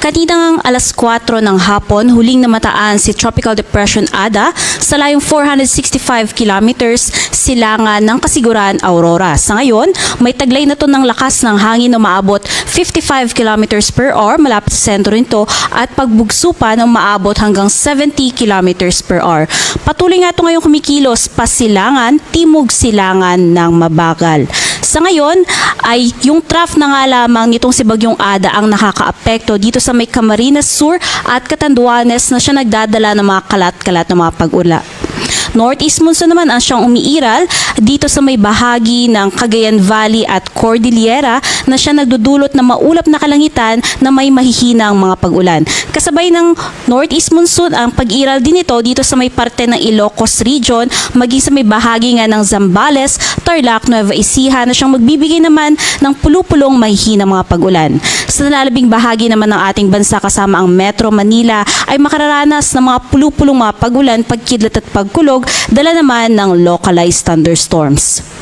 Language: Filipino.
Kaninang alas 4 ng hapon, huling namataan si Tropical Depression Ada sa layong 465 kilometers silangan ng Kasiguran, Aurora. Sa ngayon, may taglay na to ng lakas ng hangin na umaabot 55 kilometers per hour malapit sa sentro nito at pagbugso pa ng umaabot hanggang 70 kilometers per hour. Patuloy nga ito ngayong kumikilos pasilangan, timog silangan ng mabagal. Sa ngayon ay yung trough na nga lamang nitong si Bagyong Ada ang nakakaapekto dito sa may Camarines Sur at Catanduanes na siya nagdadala ng mga kalat-kalat na mga pag-ula. Northeast monsoon naman ang siyang umiiral dito sa may bahagi ng Cagayan Valley at Cordillera na siya nagdudulot ng maulap na kalangitan na may mahihinang mga pag-ulan. Kasabay ng Northeast monsoon ang pag-iral din ito dito sa may parte ng Ilocos Region maging sa may bahagi nga ng Zambales, Tarlac, Nueva Ecija na siyang magbibigay naman ng pulu-pulong mahihinang mga pag-ulan. Sa nalalabing bahagi naman ng ating bansa kasama ang Metro Manila ay makararanas ng mga pulu-pulong mga pag-ulan, pagkidlat at pagkulog dala naman ng localized thunderstorms.